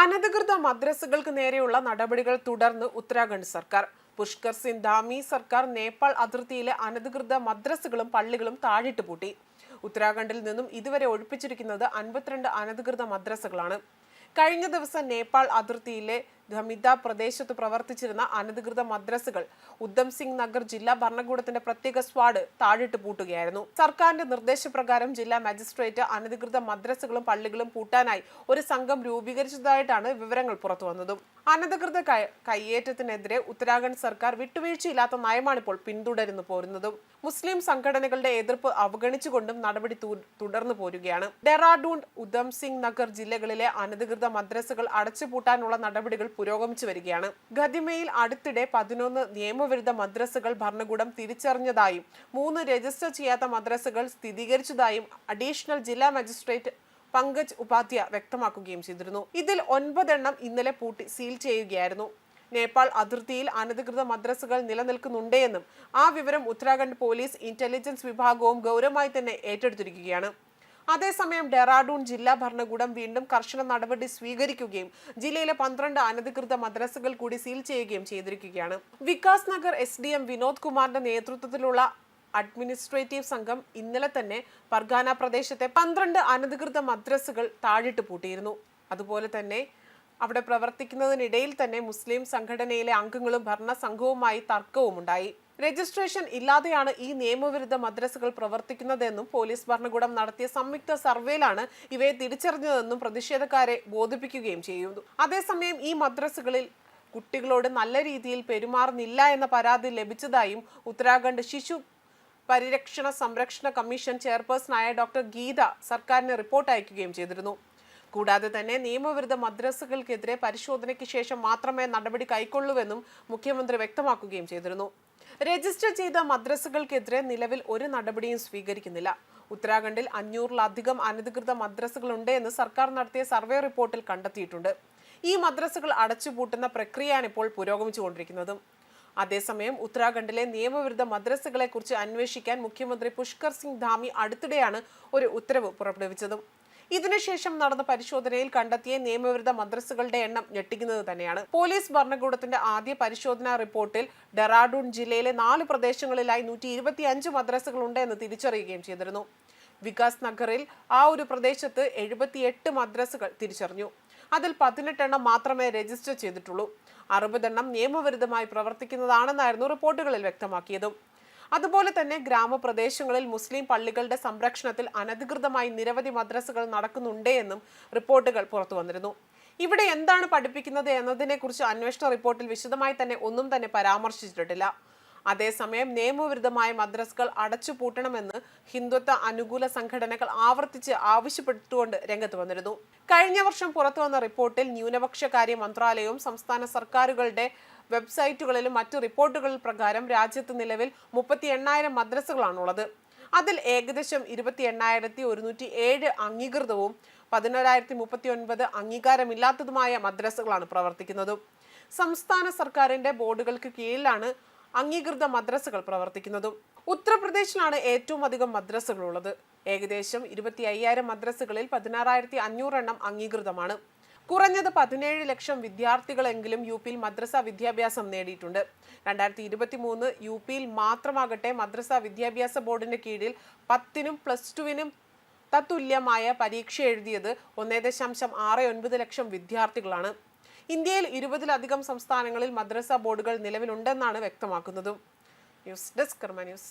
അനധികൃത മദ്രസകൾക്ക് നേരെയുള്ള നടപടികൾ തുടർന്ന് ഉത്തരാഖണ്ഡ് സർക്കാർ. പുഷ്കർ സിംഗ് ധാമി സർക്കാർ നേപ്പാൾ അതിർത്തിയിലെ അനധികൃത മദ്രസകളും പള്ളികളും താഴിട്ട് പൂട്ടി. ഉത്തരാഖണ്ഡിൽ നിന്നും ഇതുവരെ ഒഴിപ്പിച്ചിരിക്കുന്നത് 52 അനധികൃത മദ്രസകളാണ്. കഴിഞ്ഞ ദിവസം നേപ്പാൾ അതിർത്തിയിലെ ധമിത പ്രദേശത്ത് പ്രവർത്തിച്ചിരുന്ന അനധികൃത മദ്രസകൾ ഉദ്ധം സിംഗ് നഗർ ജില്ലാ ഭരണകൂടത്തിന്റെ പ്രത്യേക സ്ക്വാഡ് താഴിട്ട് പൂട്ടുകയായിരുന്നു. സർക്കാരിന്റെ നിർദ്ദേശപ്രകാരം ജില്ലാ മജിസ്ട്രേറ്റ് അനധികൃത മദ്രസകളും പള്ളികളും പൂട്ടാനായി ഒരു സംഘം രൂപീകരിച്ചതായിട്ടാണ് വിവരങ്ങൾ പുറത്തുവന്നതും. അനധികൃത കയ്യേറ്റത്തിനെതിരെ ഉത്തരാഖണ്ഡ് സർക്കാർ വിട്ടുവീഴ്ചയില്ലാത്ത നയമാണിപ്പോൾ പിന്തുടരുന്നു പോരുന്നതും. മുസ്ലിം സംഘടനകളുടെ എതിർപ്പ് അവഗണിച്ചുകൊണ്ടും നടപടി തുടർന്നു പോരുകയാണ്. ഡെറാഡൂൺ, ഉദ്ധം സിംഗ് നഗർ ജില്ലകളിലെ അനധികൃത മദ്രസകൾ അടച്ചുപൂട്ടാനുള്ള നടപടികൾ പുരോഗമിച്ചു വരികയാണ്. ഖദിമയിൽ അടുത്തിടെ 11 നിയമവിരുദ്ധ മദ്രസകൾ ഭരണകൂടം തിരിച്ചറിഞ്ഞതായും 3 രജിസ്റ്റർ ചെയ്യാത്ത മദ്രസകൾ സ്ഥിരീകരിച്ചതായും അഡീഷണൽ ജില്ലാ മജിസ്ട്രേറ്റ് പങ്കജ് ഉപാധ്യായ വ്യക്തമാക്കുകയും ചെയ്തിരുന്നു. ഇതിൽ 9 എണ്ണം ഇന്നലെ പൂട്ടി സീൽ ചെയ്യുകയായിരുന്നു. നേപ്പാൾ അതിർത്തിയിൽ അനധികൃത മദ്രസകൾ നിലനിൽക്കുന്നുണ്ടെന്നും ആ വിവരം ഉത്തരാഖണ്ഡ് പോലീസ് ഇന്റലിജൻസ് വിഭാഗവും ഗൗരവമായി തന്നെ ഏറ്റെടുത്തിരിക്കുകയാണ്. അതേസമയം ഡെറാഡൂൺ ജില്ലാ ഭരണകൂടം വീണ്ടും കർശന നടപടി സ്വീകരിക്കുകയും ജില്ലയിലെ 12 അനധികൃത മദ്രസകൾ കൂടി സീൽ ചെയ്യുകയും ചെയ്തിരിക്കുകയാണ്. വികാസ് നഗർ SDM വിനോദ് കുമാറിന്റെ നേതൃത്വത്തിലുള്ള അഡ്മിനിസ്ട്രേറ്റീവ് സംഘം ഇന്നലെ തന്നെ പർഗാന പ്രദേശത്തെ 12 അനധികൃത മദ്രസകൾ താഴിട്ട് പൂട്ടിയിരുന്നു. അതുപോലെ തന്നെ അവിടെ പ്രവർത്തിക്കുന്നതിനിടയിൽ തന്നെ മുസ്ലിം സംഘടനയിലെ അംഗങ്ങളും ഭരണസംഘവുമായി തർക്കവുമുണ്ടായി. രജിസ്ട്രേഷൻ ഇല്ലാതെയാണ് ഈ നിയമവിരുദ്ധ മദ്രസകൾ പ്രവർത്തിക്കുന്നതെന്നും പോലീസ് ഭരണകൂടം നടത്തിയ സംയുക്ത സർവേയിലാണ് ഇവയെ തിരിച്ചറിഞ്ഞതെന്നും പ്രതിഷേധക്കാരെ ബോധിപ്പിക്കുകയും ചെയ്യുന്നു. അതേസമയം ഈ മദ്രസകളിൽ കുട്ടികളോട് നല്ല രീതിയിൽ പെരുമാറുന്നില്ല എന്ന പരാതി ലഭിച്ചതായും ഉത്തരാഖണ്ഡ് ശിശു പരിരക്ഷണ സംരക്ഷണ കമ്മീഷൻ ചെയർപേഴ്സണായ ഡോക്ടർ ഗീത സർക്കാരിന് റിപ്പോർട്ട് അയക്കുകയും ചെയ്തിരുന്നു. കൂടാതെ തന്നെ നിയമവിരുദ്ധ മദ്രസകൾക്കെതിരെ പരിശോധനയ്ക്ക് ശേഷം മാത്രമേ നടപടി കൈക്കൊള്ളൂവെന്നും മുഖ്യമന്ത്രി വ്യക്തമാക്കുകയും ചെയ്തിരുന്നു. രജിസ്റ്റർ ചെയ്ത മദ്രസകൾക്കെതിരെ നിലവിൽ ഒരു നടപടിയും സ്വീകരിക്കുന്നില്ല. ഉത്തരാഖണ്ഡിൽ 500-ലധികം അനധികൃത മദ്രസകളുണ്ട് എന്ന് സർക്കാർ നടത്തിയ സർവേ റിപ്പോർട്ടിൽ കണ്ടെത്തിയിട്ടുണ്ട്. ഈ മദ്രസകൾ അടച്ചുപൂട്ടുന്ന പ്രക്രിയയാണ് ഇപ്പോൾ പുരോഗമിച്ചുകൊണ്ടിരിക്കുന്നതും. അതേസമയം ഉത്തരാഖണ്ഡിലെ നിയമവിരുദ്ധ മദ്രസകളെ കുറിച്ച് അന്വേഷിക്കാൻ മുഖ്യമന്ത്രി പുഷ്കർ സിംഗ് ധാമി അടുത്തിടെയാണ് ഒരു ഉത്തരവ് പുറപ്പെടുവിച്ചതും. ഇതിനുശേഷം നടന്ന പരിശോധനയിൽ കണ്ടെത്തിയ നിയമവിരുദ്ധ മദ്രസകളുടെ എണ്ണം ഞെട്ടിക്കുന്നത് തന്നെയാണ്. പോലീസ് ഭരണകൂടത്തിന്റെ ആദ്യ പരിശോധനാ റിപ്പോർട്ടിൽ ഡെറാഡൂൺ ജില്ലയിലെ 4 പ്രദേശങ്ങളിലായി 125 മദ്രസകളുണ്ട് എന്ന് തിരിച്ചറിയുകയും ചെയ്തിരുന്നു. വികാസ് നഗറിൽ ആ ഒരു പ്രദേശത്ത് 78 മദ്രസകൾ തിരിച്ചറിഞ്ഞു. അതിൽ 18 എണ്ണം മാത്രമേ രജിസ്റ്റർ ചെയ്തിട്ടുള്ളൂ. 60 എണ്ണം നിയമവിരുദ്ധമായി പ്രവർത്തിക്കുന്നതാണെന്നായിരുന്നു റിപ്പോർട്ടുകളിൽ വ്യക്തമാക്കിയതും. അതുപോലെ തന്നെ ഗ്രാമപ്രദേശങ്ങളിൽ മുസ്ലിം പള്ളികളുടെ സംരക്ഷണത്തിൽ അനധികൃതമായി നിരവധി മദ്രസകൾ നടക്കുന്നുണ്ട് എന്നും റിപ്പോർട്ടുകൾ പുറത്തു വന്നിരുന്നു. ഇവിടെ എന്താണ് പഠിപ്പിക്കുന്നത് എന്നതിനെക്കുറിച്ച് അന്വേഷണ റിപ്പോർട്ടിൽ വിശദമായി തന്നെ ഒന്നും തന്നെ പരാമർശിച്ചിട്ടില്ല. അതേസമയം നിയമവിരുദ്ധമായ മദ്രസകൾ അടച്ചുപൂട്ടണമെന്ന് ഹിന്ദുത്വ അനുകൂല സംഘടനകൾ ആവർത്തിച്ച് ആവശ്യപ്പെട്ടുകൊണ്ട് രംഗത്ത് വന്നിരുന്നു. കഴിഞ്ഞ വർഷം പുറത്തുവന്ന റിപ്പോർട്ടിൽ ന്യൂനപക്ഷകാര്യ മന്ത്രാലയവും സംസ്ഥാന സർക്കാരുകളുടെ വെബ്സൈറ്റുകളിലും മറ്റു റിപ്പോർട്ടുകൾ പ്രകാരം രാജ്യത്ത് നിലവിൽ 38,000 മദ്രസകളാണുള്ളത്. അതിൽ ഏകദേശം 28,107 അംഗീകൃതവും 11,039 അംഗീകാരമില്ലാത്തതുമായ മദ്രസകളാണ് പ്രവർത്തിക്കുന്നത്. സംസ്ഥാന സർക്കാരിന്റെ ബോർഡുകൾക്ക് കീഴിലാണ് അംഗീകൃത മദ്രസകൾ പ്രവർത്തിക്കുന്നതും. ഉത്തർപ്രദേശിലാണ് ഏറ്റവും അധികം മദ്രസകളുള്ളത്. ഏകദേശം 25,000 മദ്രസകളിൽ 16,500 എണ്ണം അംഗീകൃതമാണ്. കുറഞ്ഞത് 17 ലക്ഷം വിദ്യാർത്ഥികളെങ്കിലും യുപിയിൽ മദ്രസ വിദ്യാഭ്യാസം നേടിയിട്ടുണ്ട്. 2023 യുപിയിൽ മാത്രമാകട്ടെ മദ്രസ വിദ്യാഭ്യാസ ബോർഡിന്റെ കീഴിൽ 10നും +2നും തത്തുല്യമായ പരീക്ഷ എഴുതിയത് 1.69 ലക്ഷം വിദ്യാർത്ഥികളാണ്. ഇന്ത്യയിൽ 20-ലധികം സംസ്ഥാനങ്ങളിൽ മദ്രസ ബോർഡുകൾ നിലവിലുണ്ടെന്നാണ് വ്യക്തമാക്കുന്നതും. ന്യൂസ് ഡെസ്ക് കർമ്മ ന്യൂസ്.